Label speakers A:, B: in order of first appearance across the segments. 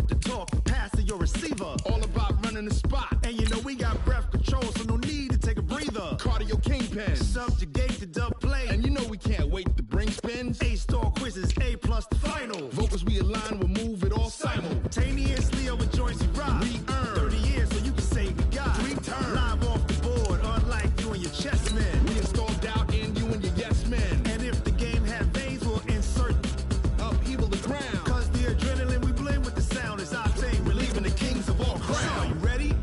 A: with the talk, passing your receiver.
B: All about running the spot.
A: And you know we got breath control, so no need to take a breather.
B: Cardio kingpin.
A: Subjugate the dub play.
B: And you know we can't wait to bring spins.
A: A-star quizzes, A+ the final.
B: Vocals we align, we'll move it all
A: simultaneously over joints we rock.
B: We earn
A: 30 years so you can say we got
B: 3 turns.
A: Live off the board, unlike you and your chess men.
B: We install doubt in you and your yes men.
A: And if the game had veins, we'll insert
B: upheaval the ground.
A: Cause the adrenaline we blend with the sound is our thing. We're leaving the kings of all crowns. So are you ready?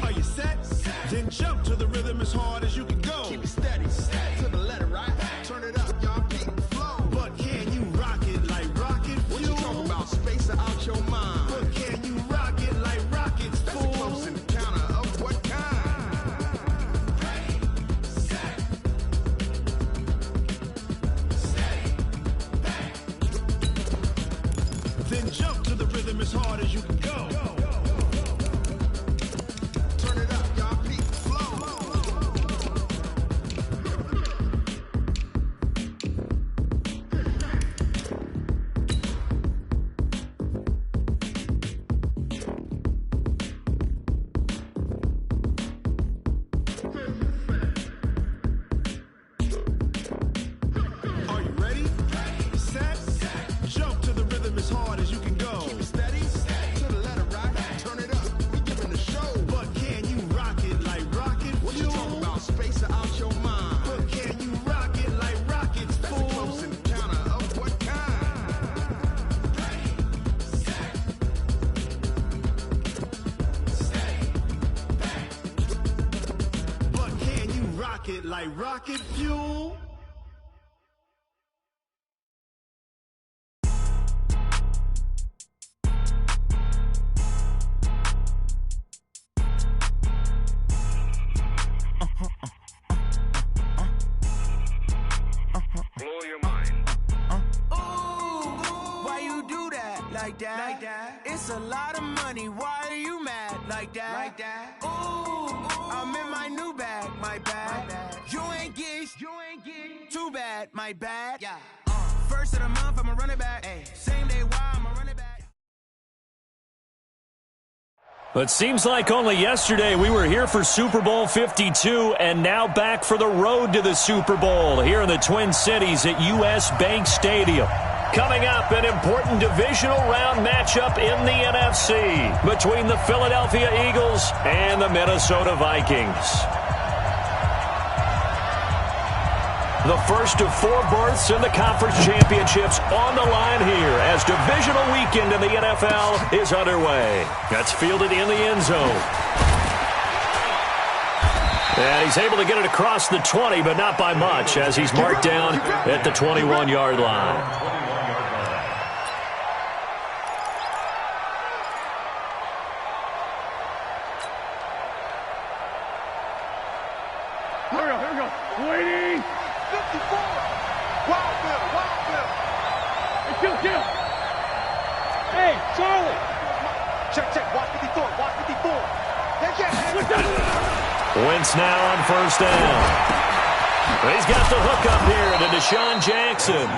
A: Are you set? Then jump to the rhythm as hard as you can go.
B: Keep it steady, to the letter, right? Turn it up, y'all, keep the flow.
A: But can you rock it like rocket fuel?
B: What you talking about? Space out your mind.
A: But can you rock it like rockets,
B: That's
A: fool?
B: a close encounter of what kind?
C: Ready, set, steady, bang.
A: Then jump to the rhythm as hard as you can go.
B: Turn it up, y'all, keep the flow.
A: Are you ready? Set, jump to the rhythm as hard as you can go.
B: Keep it steady, to the letter, right? Turn it up, we giving the show.
A: But can you rock it like rocket
B: What you
A: fuel?
B: talking about? Space out your mind.
A: But can you rock it like rockets,
B: That's a
A: fool?
B: close encounter of what kind?
C: Ready, set, steady, bang.
A: But can you rock it like rocket fuel?
D: Blow your mind.
E: Why you do that? Like that? It's a lot of money. Why are you mad? Like that? Ooh, I'm in my new bag. My bad. You ain't get. Too bad. My bad. Yeah. First of the month, I'ma run it back. Same day, why I'ma run it back.
F: But seems like only yesterday we were here for Super Bowl 52 and now back for the road to the Super Bowl here in the Twin Cities at US Bank Stadium. Coming up, an important divisional round matchup in the NFC between the Philadelphia Eagles and the Minnesota Vikings. The first of 4 berths in the conference championships on the line here as divisional weekend in the NFL is underway. That's fielded in the end zone. And he's able to get it across the 20, but not by much as he's marked down at the 21-yard line.
G: Here we go. Waiting.
B: 54. Wild Bill.
G: Hey, kill. Hey, Charlie.
B: Check. Watch 54.
F: Wentz now on first down. He's got the hook up here to Deshaun Jackson.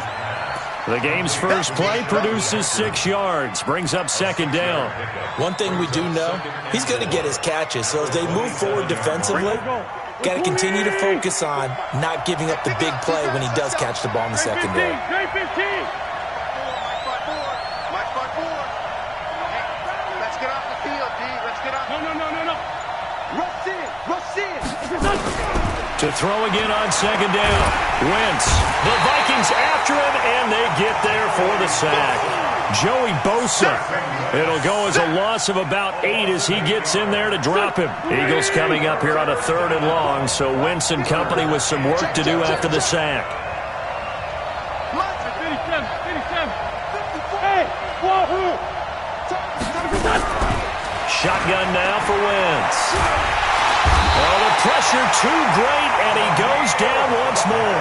F: The game's first play produces 6 yards, brings up second down.
H: One thing we do know, he's going to get his catches. So as they move forward defensively, got to continue to focus on not giving up the big play when he does catch the ball in the secondary.
G: Let's
B: get off the field, D. Let's get off.
G: No.
B: Rush in.
F: To throw again on second down. Wentz. The Vikings after him, and they get there for the sack. Joey Bosa. It'll go as a loss of about 8 as he gets in there to drop him. Eagles coming up here on a 3rd and long, so Wentz and company with some work to do after the sack.
G: 87. Hey, wahoo!
F: Shotgun now for Wentz. Oh, the pressure too great, and he goes down once more.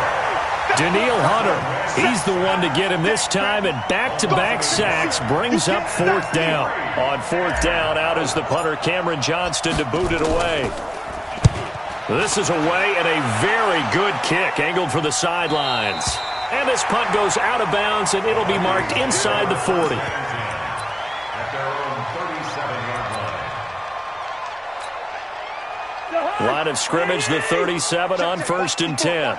F: Daniil Hunter, he's the one to get him this time, and back-to-back sacks brings up 4th down. On 4th down, out is the punter Cameron Johnston to boot it away. This is away, and a very good kick angled for the sidelines. And this punt goes out of bounds, and it'll be marked inside the 40. Line of scrimmage, the 37 on 1st and 10.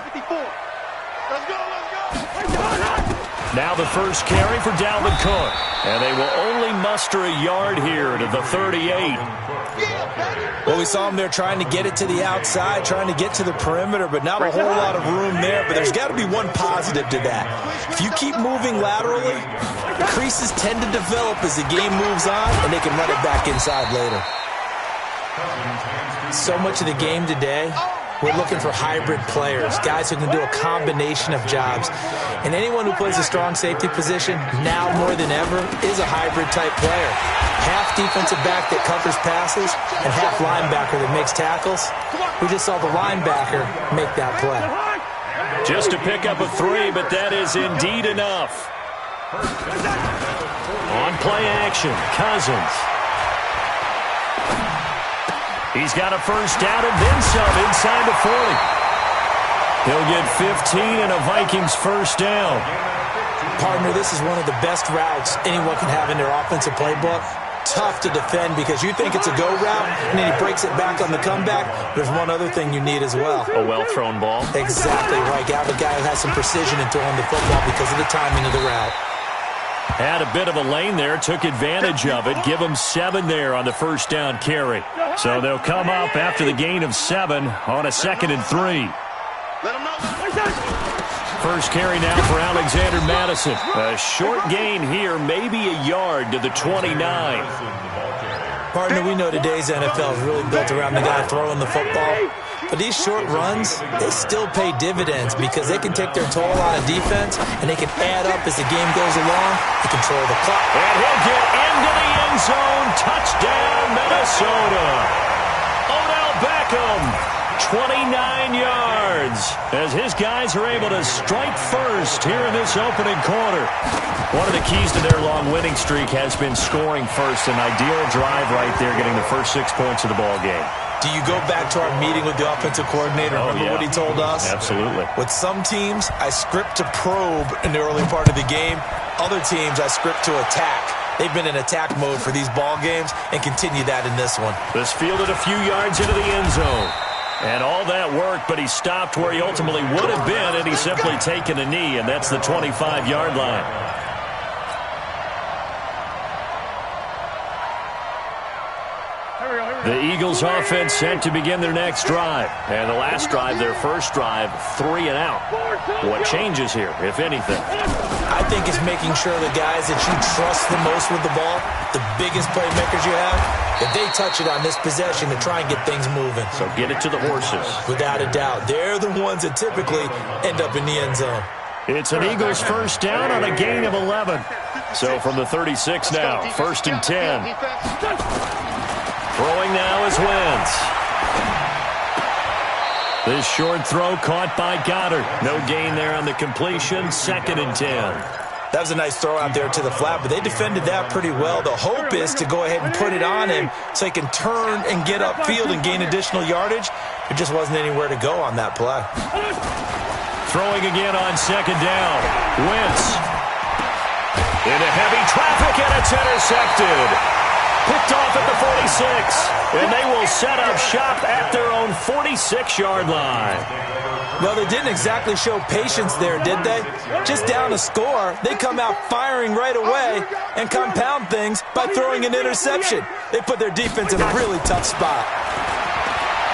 F: Now the first carry for Dalvin Cook. And they will only muster a yard here to the 38.
H: Well, we saw him there trying to get it to the outside, trying to get to the perimeter, but not a whole lot of room there. But there's got to be one positive to that. If you keep moving laterally, creases tend to develop as the game moves on, and they can run it back inside later. So much of the game today, we're looking for hybrid players, guys who can do a combination of jobs. And anyone who plays a strong safety position, now more than ever, is a hybrid-type player. Half defensive back that covers passes and half linebacker that makes tackles. We just saw the linebacker make that play.
F: Just to pick up a 3, but that is indeed enough. On play action, Cousins. He's got a first down and then some inside the 40. He'll get 15 and a Vikings first down.
H: Partner, this is one of the best routes anyone can have in their offensive playbook. Tough to defend because you think it's a go route, and then he breaks it back on the comeback. There's one other thing you need as well.
F: A well-thrown ball.
H: Exactly right. You have a guy who has some precision in throwing the football because of the timing of the route.
F: Had a bit of a lane there, took advantage of it. Give him 7 there on the first down carry. So they'll come up after the gain of 7 on a 2nd and 3. First carry now for Alexander Madison. A short gain here, maybe a yard to the 29.
H: Partner, we know today's NFL is really built around the guy throwing the football. But these short runs, they still pay dividends because they can take their toll on a defense and they can add up as the game goes along to control the clock.
F: And he'll get into the end zone. Touchdown, Minnesota. Odell Beckham, 29 yards, as his guys are able to strike first here in this opening quarter. One of the keys to their long winning streak has been scoring first. An ideal drive right there, getting the first 6 points of the ball game.
H: Do you go back to our meeting with the offensive coordinator? Remember what he told us?
F: Absolutely.
H: With some teams, I script to probe in the early part of the game. Other teams, I script to attack. They've been in attack mode for these ball games and continue that in this one.
F: This fielded a few yards into the end zone. And all that worked, but he stopped where he ultimately would have been, and he's simply taken a knee, and that's the 25-yard line. The Eagles offense set to begin their next drive. And the last drive, their first drive, 3 and out. What changes here, if anything?
H: I think it's making sure the guys that you trust the most with the ball, the biggest playmakers you have, that they touch it on this possession to try and get things moving.
F: So get it to the horses.
H: Without a doubt. They're the ones that typically end up in the end zone.
F: It's an Eagles first down on a gain of 11. So from the 36 now, 1st and 10. Throwing now is Wentz. This short throw caught by Goddard. No gain there on the completion. 2nd and 10.
H: That was a nice throw out there to the flat, but they defended that pretty well. The hope is to go ahead and put it on him so he can turn and get upfield and gain additional yardage. There just wasn't anywhere to go on that play.
F: Throwing again on 2nd down. Wentz. Into heavy traffic, and it's intercepted. Picked off at the 46, and they will set up shop at their own 46-yard line.
H: Well, they didn't exactly show patience there, did they? Just down a score, they come out firing right away and compound things by throwing an interception. They put their defense in a really tough spot.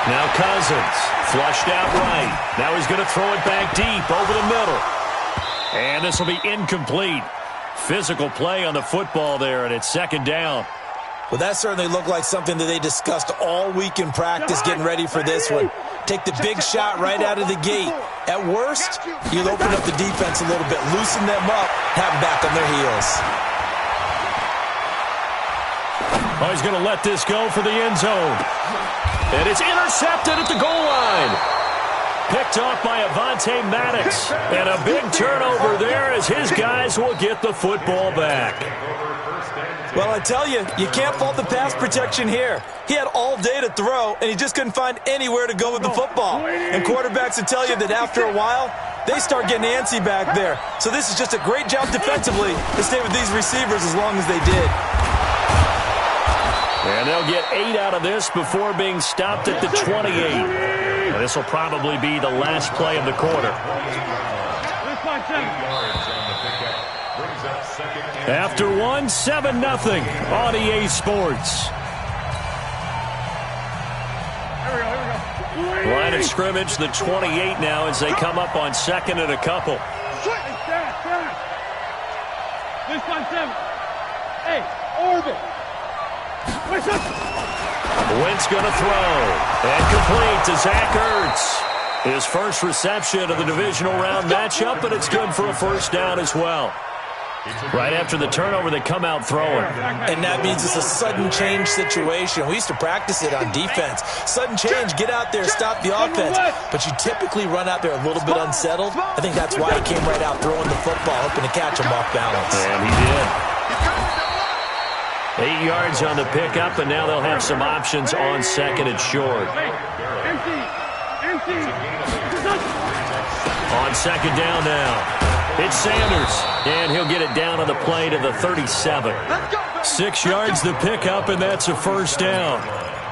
F: Now Cousins, flushed out right. Now he's going to throw it back deep over the middle. And this will be incomplete. Physical play on the football there, and it's 2nd down.
H: Well, that certainly looked like something that they discussed all week in practice getting ready for this one. Take the big shot right out of the gate. At worst, you'll open up the defense a little bit, loosen them up, have them back on their heels.
F: Oh, he's going to let this go for the end zone. And it's intercepted at the goal line. Picked off by Avonte Maddox. And a big turnover there as his guys will get the football back.
H: Well, I tell you, you can't fault the pass protection here. He had all day to throw, and he just couldn't find anywhere to go with the football. And quarterbacks will tell you that after a while, they start getting antsy back there. So this is just a great job defensively to stay with these receivers as long as they did.
F: And they'll get 8 out of this before being stopped at the 28. And this will probably be the last play of the quarter. After one, 7-0 on EA Sports. Line of scrimmage, the 28 now as they come up on second and a couple.
G: This one, 7. Hey, orbit.
F: Wentz going to throw. And complete to Zach Ertz. His first reception of the divisional round matchup, but it's good for a first down as well. Right after the turnover, they come out throwing.
H: And that means it's a sudden change situation. We used to practice it on defense. Sudden change, get out there, stop the offense. But you typically run out there a little bit unsettled. I think that's why he came right out throwing the football, hoping to catch him off balance.
F: And he did. 8 yards on the pickup, and now they'll have some options on second and short. On second down now. It's Sanders, and he'll get it down on the play to the 37. 6 yards the pickup, and that's a first down.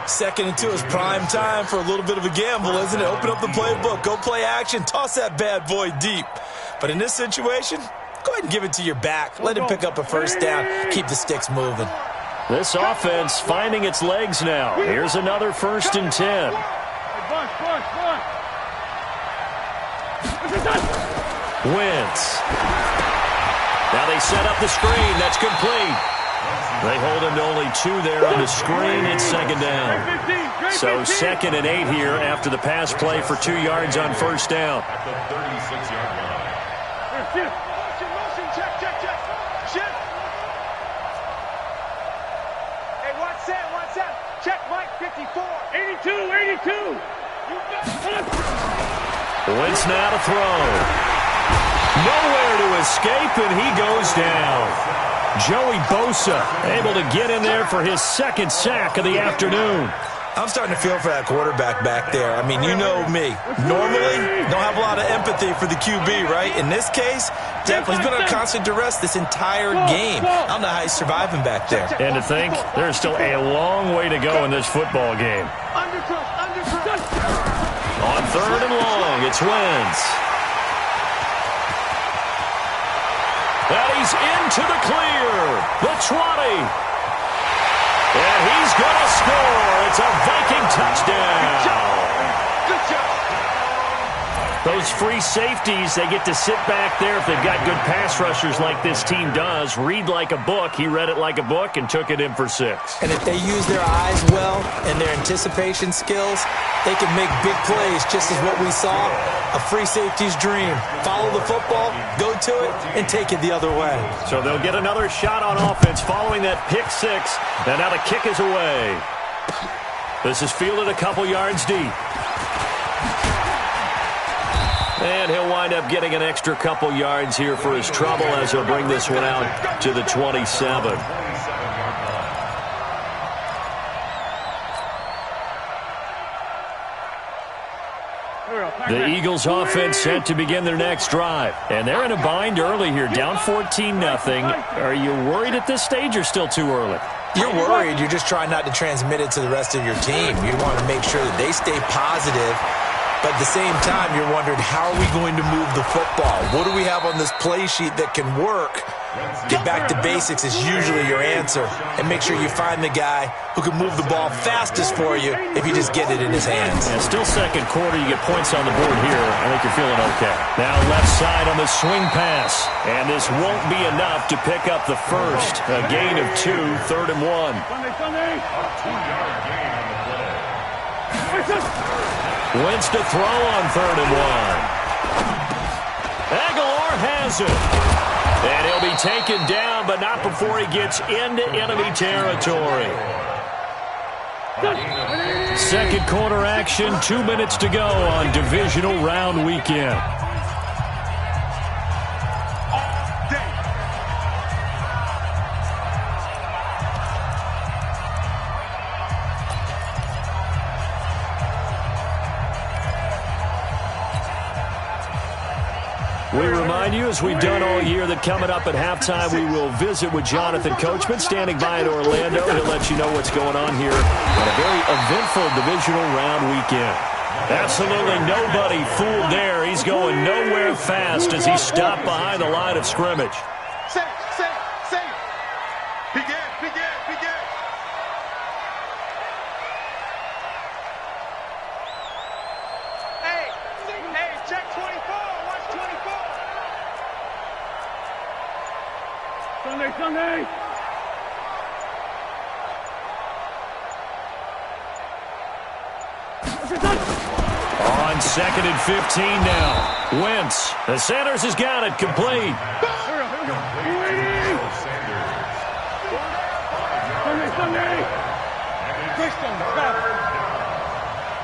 H: Second and 2 is prime time for a little bit of a gamble, isn't it? Open up the playbook, go play action, toss that bad boy deep. But in this situation, go ahead and give it to your back. Let him pick up a first down, keep the sticks moving.
F: This offense finding its legs now. Here's another 1st and 10. Wentz. Now they set up the screen. That's complete. They hold him to only 2 there on the screen. It's second down. So 2nd and 8 here after the pass play for 2 yards on first down.
B: At the 36-yard line.
G: Motion, check. Hey, what's that? Check Mike 54. 82.
F: Wentz now to throw. Nowhere to escape, and he goes down. Joey Bosa able to get in there for his 2nd sack of the afternoon.
H: I'm starting to feel for that quarterback back there. I mean, you know me. Normally, don't have a lot of empathy for the QB, right? In this case, definitely he's been on constant duress this entire game. I don't know how he's surviving back there.
F: And to think, there's still a long way to go in this football game. On 3rd and long, it's Wentz. And he's into the clear. The 20. And he's going to score. It's a Viking touchdown.
G: Good job.
F: Those free safeties, they get to sit back there if they've got good pass rushers like this team does. Read like a book. He read it like a book and took it in for 6.
H: And if they use their eyes well and their anticipation skills, they can make big plays, just as what we saw. A free safety's dream. Follow the football, go to it, and take it the other way.
F: So they'll get another shot on offense following that pick 6. And now the kick is away. This is fielded a couple yards deep. And he'll wind up getting an extra couple yards here for his trouble as he'll bring this one out to the 27. The Eagles offense set to begin their next drive. And they're in a bind early here, down 14-0. Are you worried at this stage or still too early?
H: You're worried. You're just trying not to transmit it to the rest of your team. You want to make sure that they stay positive. But at the same time, you're wondering, how are we going to move the football? What do we have on this play sheet that can work? Get back to basics is usually your answer. And make sure you find the guy who can move the ball fastest for you if you just get it in his hands.
F: Yeah, still second quarter. You get points on the board here. I think you're feeling okay. Now left side on the swing pass. And this won't be enough to pick up the first. A gain of 2, 3rd and 1.
B: A 2-yard gain on the play.
F: Wentz to throw on 3rd and 1. Aguilar has it. And he'll be taken down, but not before he gets into enemy territory. Second quarter action, 2 minutes to go on divisional round weekend. We remind you, as we've done all year, that coming up at halftime, we will visit with Jonathan Coachman, standing by in Orlando. He'll let you know what's going on here on a very eventful divisional round weekend. Absolutely nobody fooled there. He's going nowhere fast as he stopped behind the line of scrimmage.
B: Safe. Begin.
G: Hey, check 24. Watch 24. Sunday.
F: On 2nd and 15 now. Wentz. The Sanders has got it complete.
G: Sunday. Christian, stop.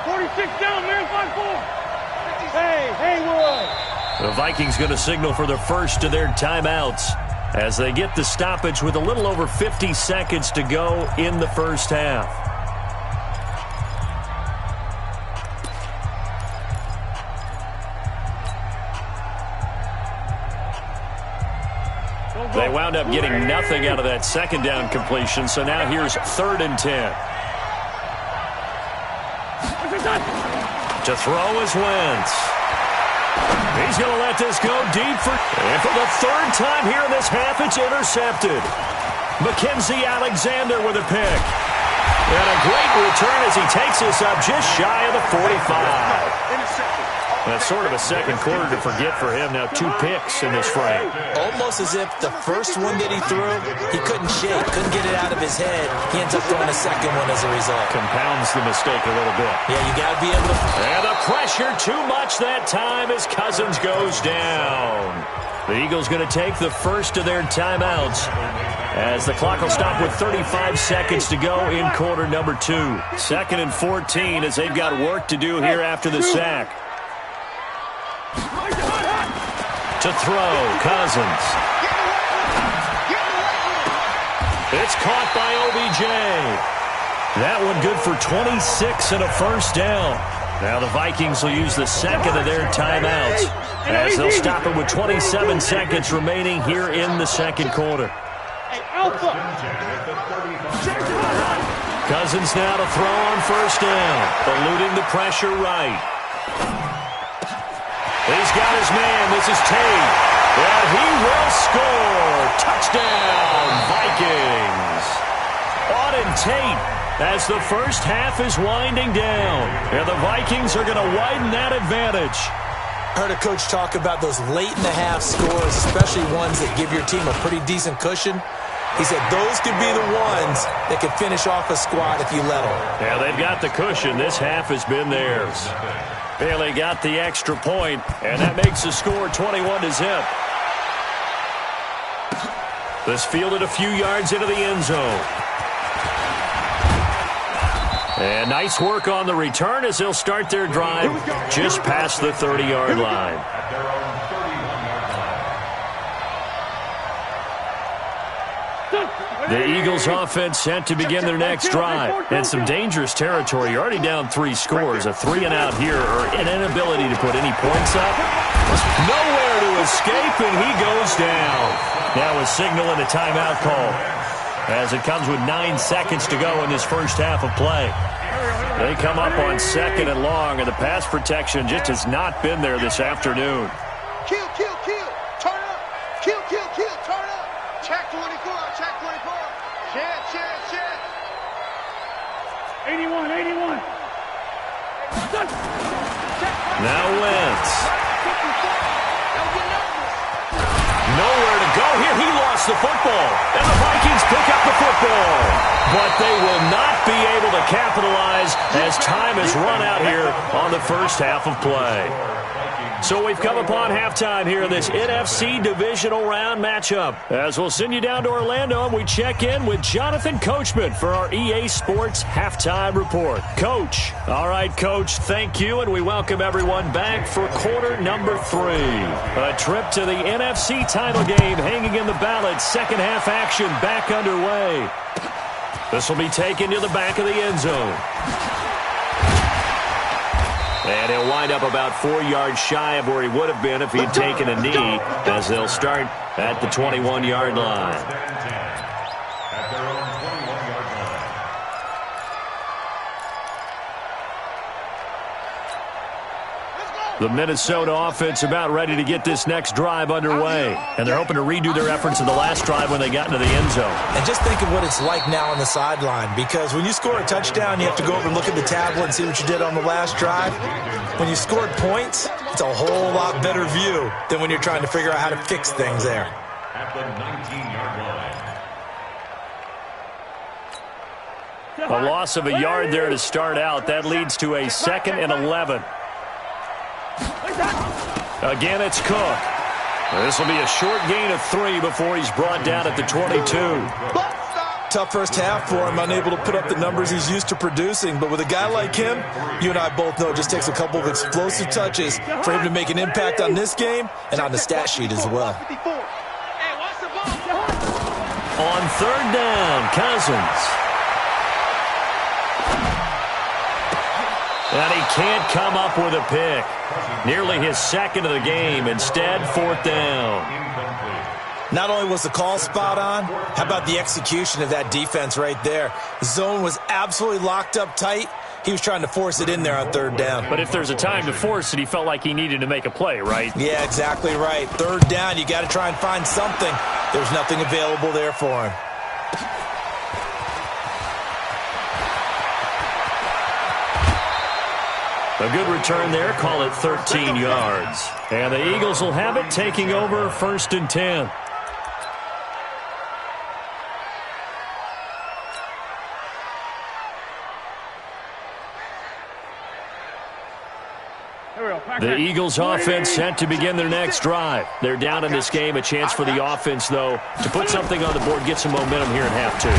G: 46 down, man, 5-4. Hey, Wood.
F: The Vikings going to signal for the first of their timeouts as they get the stoppage with a little over 50 seconds to go in the first half. They wound up getting nothing out of that second down completion, so now here's 3rd and 10. To throw is Wentz. He's going to let this go deep and for the 3rd time here in this half, it's intercepted. Mackenzie Alexander with a pick. And a great return as he takes this up just shy of the 45. That's sort of a second quarter to forget for him. Now 2 picks in this frame.
H: Almost as if the first one that he threw, he couldn't shake, couldn't get it out of his head. He ends up throwing a second one as a result.
F: Compounds the mistake a little bit.
H: Yeah, you got to be able to.
F: And the pressure too much that time as Cousins goes down. The Eagles going to take the first of their timeouts as the clock will stop with 35 seconds to go in quarter number 2. 2nd and 14 as they've got work to do here after the sack. To throw, Cousins. It's caught by OBJ. That one good for 26 and a first down. Now the Vikings will use the second of their timeouts as they'll stop it with 27 seconds remaining here in the second quarter. Cousins now to throw on first down, eluding the pressure right. He's got his man. This is Tate. And he will score. Touchdown, Vikings. Auden Tate as the first half is winding down. And the Vikings are going to widen that advantage.
H: Heard a coach talk about those late-in-the-half scores, especially ones that give your team a pretty decent cushion. He said those could be the ones that could finish off a squad if you let them.
F: Yeah, they've got the cushion. This half has been theirs. Bailey got the extra point, and that makes the score 21-0. This fielded a few yards into the end zone. And nice work on the return as they'll start their drive just past the 30-yard line. The Eagles offense set to begin their next drive. And some dangerous territory. You're already down 3 scores. A 3-and-out here or an inability to put any points up. Nowhere to escape, and he goes down. Now a signal and a timeout call as it comes with 9 seconds to go in this first half of play. They come up on 2nd and long, and the pass protection just has not been there this afternoon.
B: Kill. Turn up. Kill. Turn up. Check 24.
G: 81.
F: Now Wentz. Nowhere to go here. He lost the football. And the Vikings pick up the football. But they will not be able to capitalize as time has run out here on the first half of play. So we've come upon halftime here in this NFC divisional round matchup. As we'll send you down to Orlando and we check in with Jonathan Coachman for our EA Sports Halftime Report. Coach. All right, Coach, thank you, and we welcome everyone back for quarter number 3. A trip to the NFC title game hanging in the balance. Second half action back underway. This will be taken to the back of the end zone. And he'll wind up about 4 yards shy of where he would have been if he'd taken a knee, as they'll start at the 21-yard line. The Minnesota offense about ready to get this next drive underway. And they're hoping to redo their efforts in the last drive when they got into the end zone.
H: And just think of what it's like now on the sideline, because when you score a touchdown, you have to go over and look at the tablet and see what you did on the last drive. When you scored points, it's a whole lot better view than when you're trying to figure out how to fix things there.
C: At the 19-yard line.
F: A loss of a yard there to start out. That leads to a 2nd and 11. Again, it's Cook. This will be a short gain of 3 before he's brought down at the 22.
H: Tough first half for him, unable to put up the numbers he's used to producing. But with a guy like him, you and I both know it just takes a couple of explosive touches for him to make an impact on this game and on the stat sheet as well.
F: On 3rd down, Cousins. And he can't come up with a pick. Nearly his 2nd of the game. Instead, 4th down.
H: Not only was the call spot on, how about the execution of that defense right there? The zone was absolutely locked up tight. He was trying to force it in there on 3rd down.
F: But if there's a time to force it, he felt like he needed to make a play, right?
H: Yeah, exactly right. 3rd down, you got to try and find something. There's nothing available there for him.
F: A good return there, call it 13 yards. And the Eagles will have it, taking over 1st and 10. The Eagles offense set to begin their next drive. They're down in this game. A chance for the offense, though, to put something on the board, get some momentum here in half 2.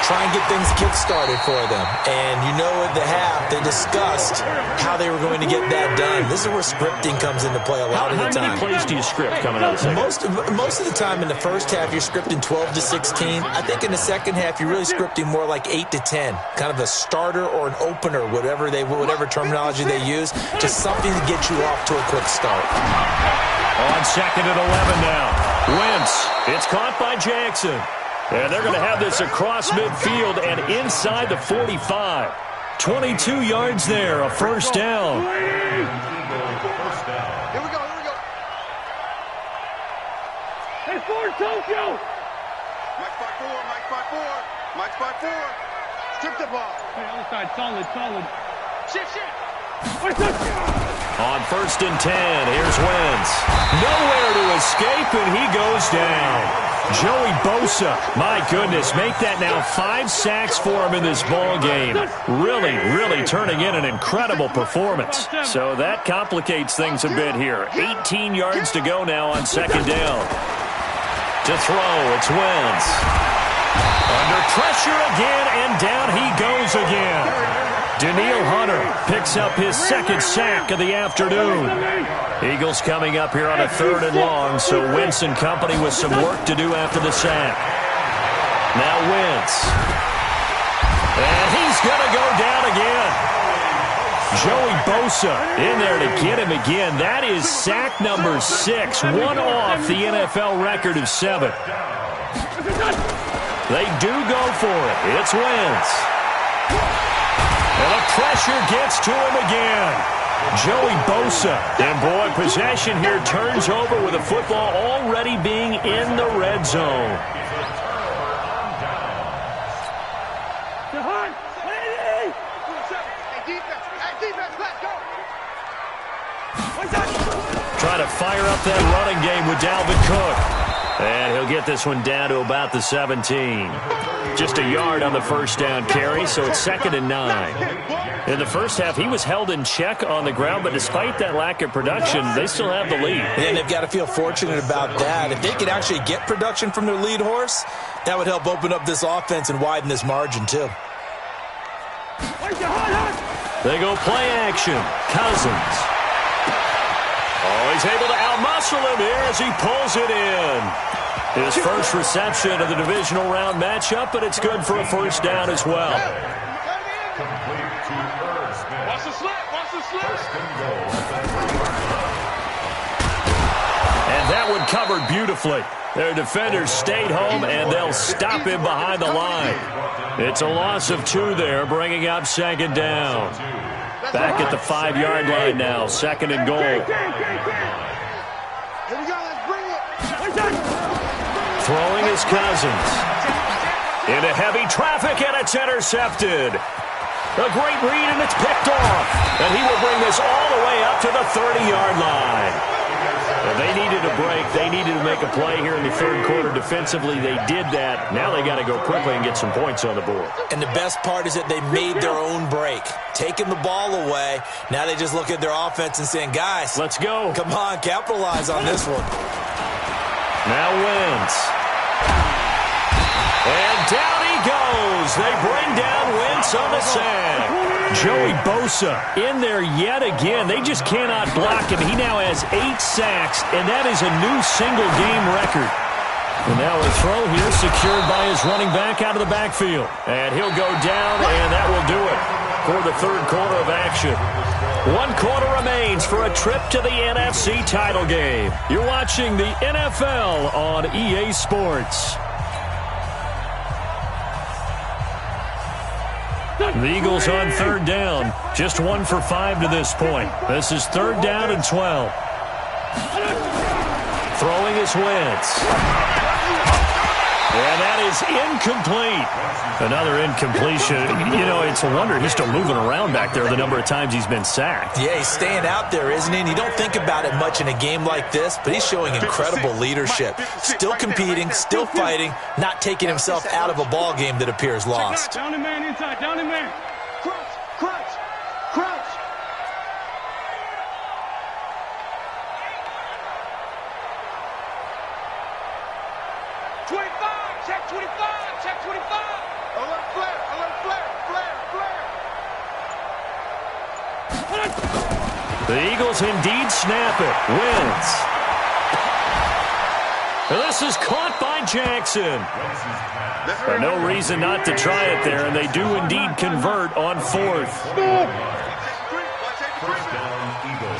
H: Try and get things kick-started for them. And you know at the half, they discussed how they were going to get that done. This is where scripting comes into play a lot of the time.
F: How many plays do you script coming out of the second?
H: Most of the time in the first half, you're scripting 12 to 16. I think in the second half, you're really scripting more like 8 to 10. Kind of a starter or an opener, whatever terminology they use. Just something to get you off to a quick start.
F: On 2nd and 11 now. Wentz. It's caught by Jackson. And they're going to have this across midfield and inside the 45. 22 yards there, a 1st down.
B: Here we go.
G: Hey, Ford, Tokyo!
B: Mike spot 4. Strip the ball.
G: Hey, other side, solid.
B: Shift.
F: On 1st and 10, here's Wentz. Nowhere to escape, and he goes down. Joey Bosa, my goodness, make that now 5 sacks for him in this ball game. Really turning in an incredible performance. So that complicates things a bit here. 18 yards to go now on 2nd down. To throw, it's Wentz. Under pressure again, and down he goes again. Daniil Hunter picks up his 2nd sack of the afternoon. Eagles coming up here on a 3rd and long, so Wentz and company with some work to do after the sack. Now Wentz. And he's going to go down again. Joey Bosa in there to get him again. That is sack number 6, one off the NFL record of 7. They do go for it. It's Wentz. And the pressure gets to him again. Joey Bosa. And, boy, possession here turns over with the football already being in the red zone. Trying to fire up that running game with Dalvin Cook. And he'll get this one down to about the 17. Just a yard on the 1st down carry, so it's 2nd and 9. In the first half, he was held in check on the ground, but despite that lack of production, they still have the lead.
H: And they've got to feel fortunate about that. If they could actually get production from their lead horse, that would help open up this offense and widen this margin, too.
F: They go play action. Cousins. Oh, he's able to outmuscle him here as he pulls it in. His first reception of the divisional round matchup, but it's good for a 1st down as well.
B: Watch the slip. Watch the slip.
F: And that one covered beautifully. Their defenders stayed home, and they'll stop him behind the line. It's a loss of 2 there, bringing up second down. Back at the 5-yard line now, second and goal.
B: Here we go. Let's bring it.
F: Throwing his Cousins. Into heavy traffic, and it's intercepted. A great read, and it's picked off. And he will bring this all the way up to the 30-yard line. And they needed a break. They needed to make a play here in the third quarter. Defensively, they did that. Now they got to go quickly and get some points on the board.
H: And the best part is that they made their own break. Taking the ball away. Now they just look at their offense and saying, guys,
F: let's go.
H: Come on, capitalize on this one.
F: Now Wentz. And down he goes. They bring down Wentz on the sack. Joey Bosa in there yet again. They just cannot block him. He now has 8 sacks, and that is a new single-game record. And now a throw here secured by his running back out of the backfield. And he'll go down, and that will do it for the third quarter of action. 1 quarter remains for a trip to the NFC title game. You're watching the NFL on EA Sports. The Eagles on third down. Just 1 for 5 to this point. This is third down and 12. Throwing is Wentz. And that is incomplete. Another incompletion. You know, it's a wonder he's still moving around back there the number of times he's been sacked.
H: Yeah, he's staying out there, isn't he? And you don't think about it much in a game like this, but he's showing incredible leadership. Still competing, still fighting, not taking himself out of a ball game that appears lost.
G: Down the man inside, down the man.
B: Crunch, crunch, crunch.
G: Check 25, check 25.
B: Alert flare, flare.
F: The Eagles indeed snap it. Wentz. This is caught by Jackson. No reason not to try it there, and they do indeed convert on 4th.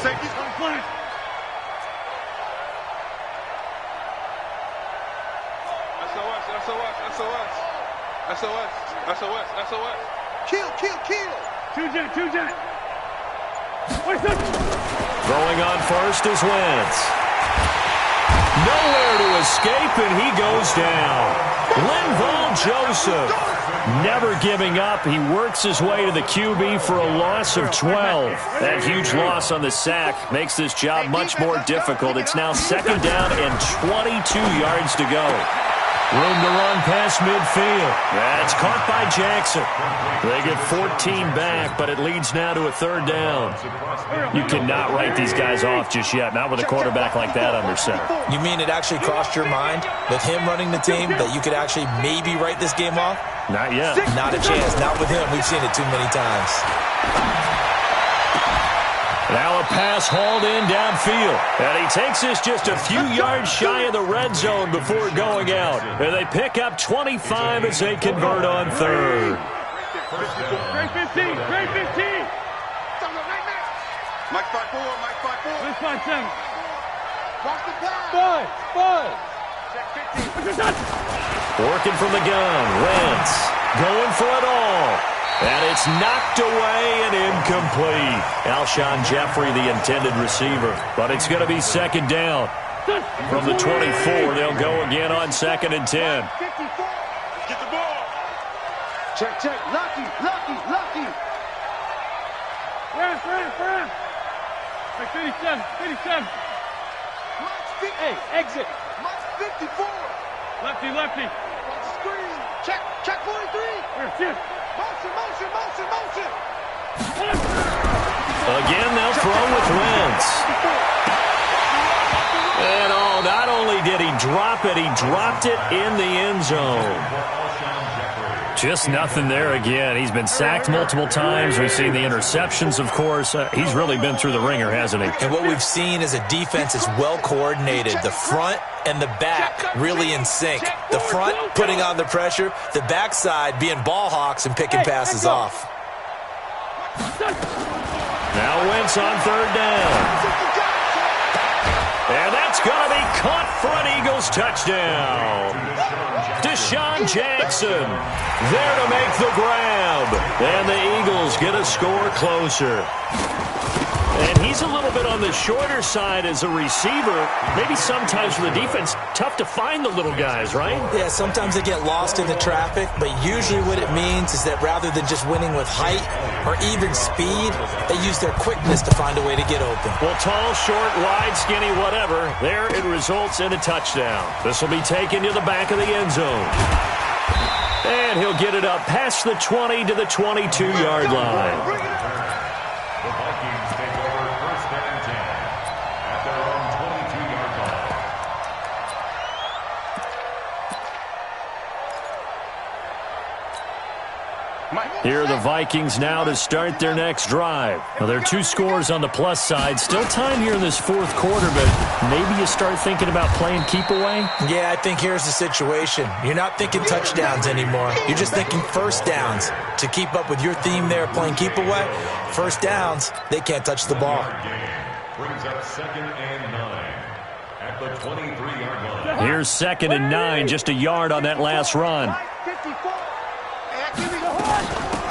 B: Safety's on flank. SOS. Kill.
G: Two jet.
F: Throwing on first is Wentz. Nowhere to escape, and he goes down. Linval Joseph never giving up. He works his way to the QB for a loss of 12. That huge loss on the sack makes this job much more difficult. It's now second down and 22 yards to go. Room to run past midfield. That's caught by Jackson. They get 14 back, but it leads now to a third down. You cannot write these guys off just yet, not with a quarterback like that under center.
H: You mean it actually crossed your mind with him running the team that you could actually maybe write this game off?
F: Not yet.
H: Not a chance. Not with him. We've seen it too many times.
F: Now a pass hauled in downfield. And he takes this just a few yards shy of the red zone before going out. And they pick up 25 as they convert on third.
G: Great 15.
B: Mike 5-4.
G: Let's 5-7.
B: Watch the pass.
G: 5. Check 15.
F: Working from the gun. Wentz going for it all. And it's knocked away and incomplete. Alshon Jeffrey, the intended receiver. But it's going to be second down. From the 24, they'll go again on second and 10.
B: 54. Get the ball. Check. Lucky.
G: Run. Like 57. Hey, exit.
B: Mike's 54.
G: Lefty.
B: Watch the screen. Check 43.
G: Where, shift.
B: Motion.
F: Again, they'll throw with Wentz. And not only did he drop it, he dropped it in the end zone. Just nothing there again. He's been sacked multiple times. We've seen the interceptions, of course. He's really been through the ringer, hasn't he?
H: And what we've seen is a defense that's well coordinated. The front and the back really in sync. The front putting on the pressure, the backside being ball hawks and picking passes off.
F: Now Wentz on third down. And that's going to be caught for an Eagles touchdown. Deshaun Jackson there to make the grab. And the Eagles get a score closer. And he's a little bit on the shorter side as a receiver. Maybe sometimes for the defense, tough to find the little guys, right?
H: Yeah, sometimes they get lost in the traffic, but usually what it means is that rather than just winning with height or even speed, they use their quickness to find a way to get open.
F: Well, tall, short, wide, skinny, whatever, there it results in a touchdown. This will be taken to the back of the end zone. And he'll get it up past the 20 to the 22-yard line.
C: The Vikings take over first and 10 at their own 22-yard line.
F: Here are the Vikings now to start their next drive. Now, there are 2 scores on the plus side. Still time here in this fourth quarter, but maybe you start thinking about playing keep away?
H: Yeah, I think here's the situation. You're not thinking touchdowns anymore. You're just thinking first downs. To keep up with your theme there, playing keep away, first downs, they can't touch the ball.
C: Brings up 2nd and 9 at the 23-yard line.
F: Here's 2nd and 9, just a yard on that last run.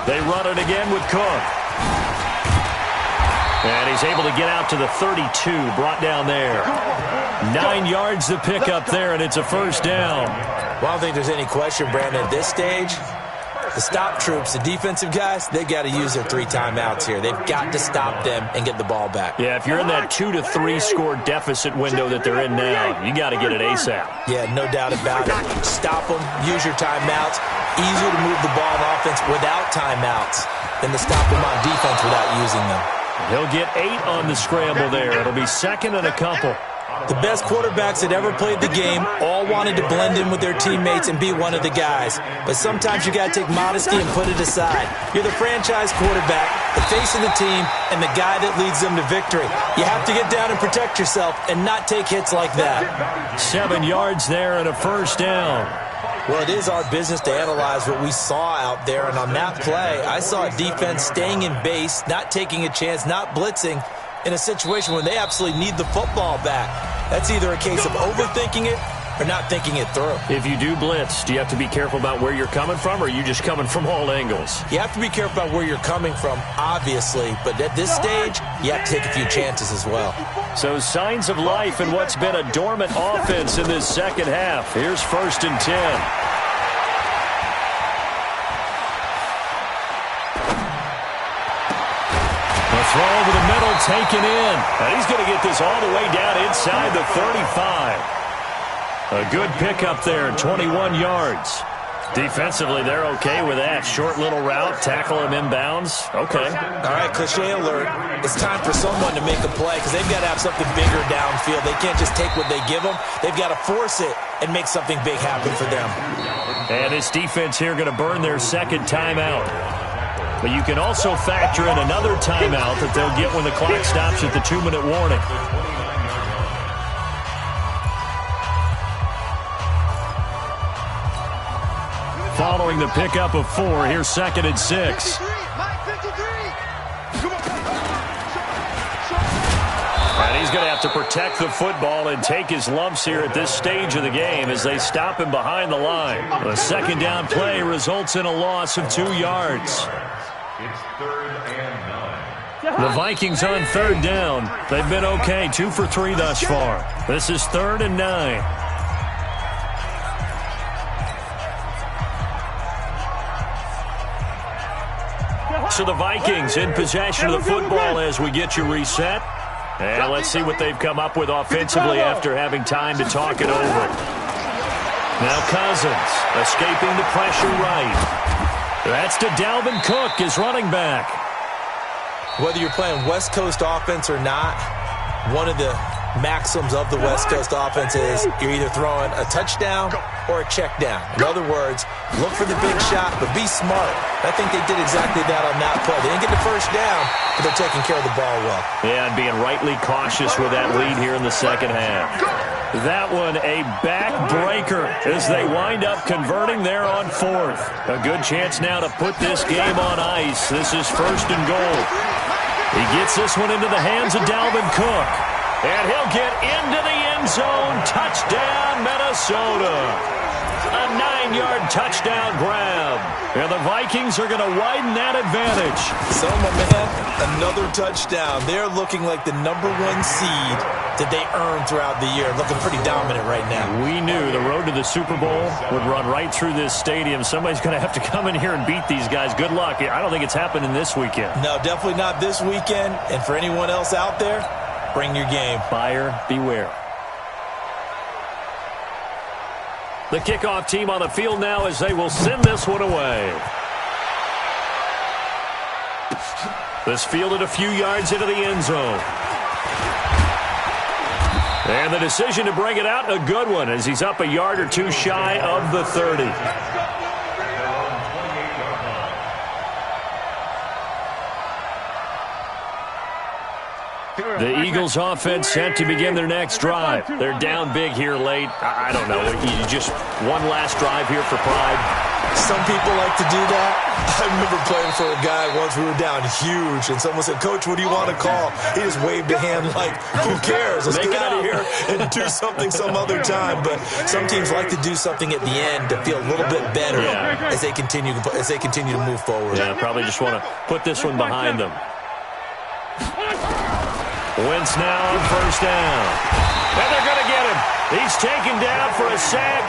F: They run it again with Cook. And he's able to get out to the 32, brought down there. 9 yards to pick up there, and it's a first down.
H: Well, I don't think there's any question, Brandon, at this stage, the stop troops, the defensive guys, they've got to use their 3 timeouts here. They've got to stop them and get the ball back.
F: Yeah, if you're in that 2 to 3 score deficit window that they're in now, you got to get it ASAP.
H: Yeah, no doubt about it. Stop them, use your timeouts. Easier to move the ball on offense without timeouts than to stop them on defense without using them.
F: He'll get 8 on the scramble there. It'll be 2nd and a couple.
H: The best quarterbacks that ever played the game all wanted to blend in with their teammates and be one of the guys. But sometimes you got to take modesty and put it aside. You're the franchise quarterback, the face of the team, and the guy that leads them to victory. You have to get down and protect yourself and not take hits like that.
F: 7 yards there and a first down.
H: Well, it is our business to analyze what we saw out there, and on that play, I saw a defense staying in base, not taking a chance, not blitzing, in a situation where they absolutely need the football back. That's either a case of overthinking it or not thinking it through.
F: If you do blitz, do you have to be careful about where you're coming from, or are you just coming from all angles?
H: You have to be careful about where you're coming from, obviously, but at this stage, you have to take a few chances as well.
F: So signs of life in what's been a dormant offense in this second half. Here's 1st and 10. Throw over the middle, taken in. And he's going to get this all the way down inside the 35. A good pickup there, 21 yards. Defensively, they're okay with that. Short little route, tackle him inbounds. Okay.
H: All right, cliche alert. It's time for someone to make a play because they've got to have something bigger downfield. They can't just take what they give them. They've got to force it and make something big happen for them.
F: And this defense here going to burn their 2nd timeout. But you can also factor in another timeout that they'll get when the clock stops at the 2-minute warning. Following the pickup of 4, here's 2nd and 6. And he's going to have to protect the football and take his lumps here at this stage of the game as they stop him behind the line. The 2nd down play results in a loss of 2 yards.
C: It's 3rd and 9.
F: The Vikings on 3rd down. They've been okay, 2 for 3 thus far. This is 3rd and 9. So the Vikings in possession of the football as we get you reset. And let's see what they've come up with offensively after having time to talk it over. Now Cousins escaping the pressure right. That's to Dalvin Cook, his running back.
H: Whether you're playing West Coast offense or not, one of the maxims of the West Coast offense is you're either throwing a touchdown or a check down. In other words, look for the big shot, but be smart. I think they did exactly that on that play. They didn't get the first down, but they're taking care of the ball well.
F: Yeah, and being rightly cautious with that lead here in the second half. That one a backbreaker as they wind up converting there on fourth. A good chance now to put this game on ice. This is first and goal. He gets this one into the hands of Dalvin Cook. And he'll get into the end zone. Touchdown, Minnesota. A 9-yard touchdown grab. And the Vikings are going to widen that advantage.
H: So, my man, another touchdown. They're looking like the number 1 seed that they earned throughout the year. Looking pretty dominant right now.
F: We knew the road to the Super Bowl would run right through this stadium. Somebody's going to have to come in here and beat these guys. Good luck. I don't think it's happening this weekend.
H: No, definitely not this weekend. And for anyone else out there, bring your game.
F: Buyer beware. The kickoff team on the field now as they will send this one away. This fielded a few yards into the end zone. And the decision to bring it out, a good one, as he's up a yard or two shy of the 30. The Eagles offense set to begin their next drive. They're down big here late. I don't know. You just one last drive here for pride.
H: Some people like to do that. I remember playing for a guy once. We were down huge, and someone said, "Coach, what do you want to call?" He just waved a hand like, "Who cares? Let's get out of here and do something some other time." But some teams like to do something at the end to feel a little bit better as they continue to move forward.
F: Yeah, probably just want to put this one behind them. Wentz now on first down. And they're going to get him. He's taken down for a sack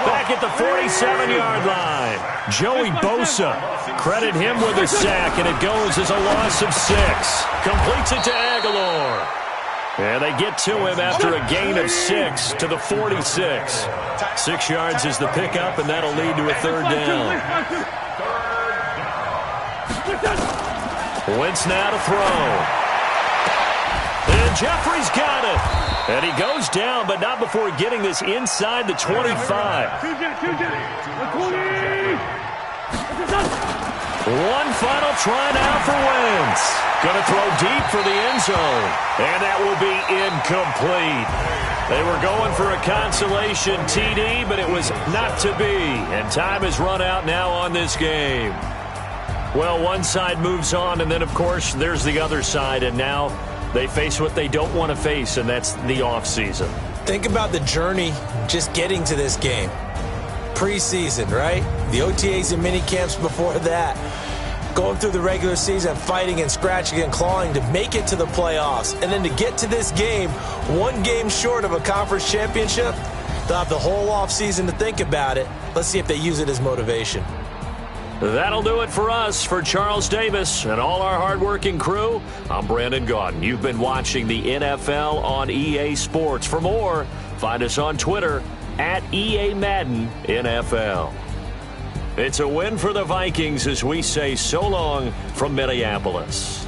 F: back at the 47-yard line. Joey Bosa, credit him with a sack, and it goes as a loss of 6. Completes it to Aguilar. And they get to him after a gain of 6 to the 46. 6 yards is the pickup, and that'll lead to a third down. Wentz now to throw. And Jeffrey's got it. And he goes down, but not before getting this inside the 25. One final try now for Wentz. Going to throw deep for the end zone. And that will be incomplete. They were going for a consolation TD, but it was not to be. And time has run out now on this game. Well, one side moves on, and then, of course, there's the other side. And now they face what they don't want to face, and that's the offseason.
H: Think about the journey just getting to this game. Preseason, right? The OTAs and mini camps before that. Going through the regular season, fighting and scratching and clawing to make it to the playoffs. And then to get to this game, one game short of a conference championship, they'll have the whole offseason to think about it. Let's see if they use it as motivation.
F: That'll do it for us. For Charles Davis and all our hardworking crew, I'm Brandon Gaudin. You've been watching the NFL on EA Sports. For more, find us on Twitter at EA Madden NFL. It's a win for the Vikings as we say so long from Minneapolis.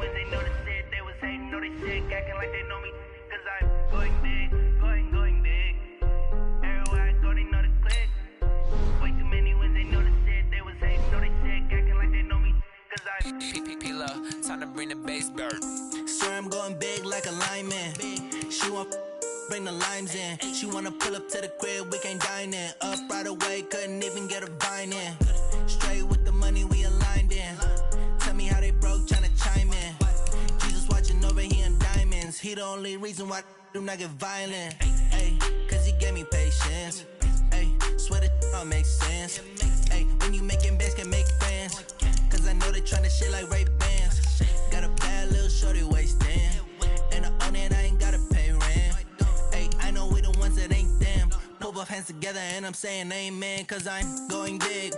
E: when they know the shit. They was hating, know they sick, acting like they know me. Cause I'm going big, going big. Everywhere I go, they know the click. Way too many when they know the shit. They was hating, know they sick, acting like they know me. Cause I'm P-P-P-Lo, time to bring the bass dirt. Swear I'm going big like a lineman. She want bring the limes in. She wanna pull up to the crib, we can't dine in. Up right away, couldn't even get a vine in. Straight with the money we aligned in. Tell me how they broke, tryna chime in. Jesus watching over here in diamonds. He the only reason why I do not get violent. Ay, cause he gave me patience. Ay, swear that all makes sense. Ay, when you making bands, can make friends. Cause I know they tryna shit like Ray Bans. Got a bad little shorty wasting. And I own it, I ain't gotta pay rent. Ay, I know we the ones that ain't them. Pull both hands together and I'm saying amen. Cause I'm going big.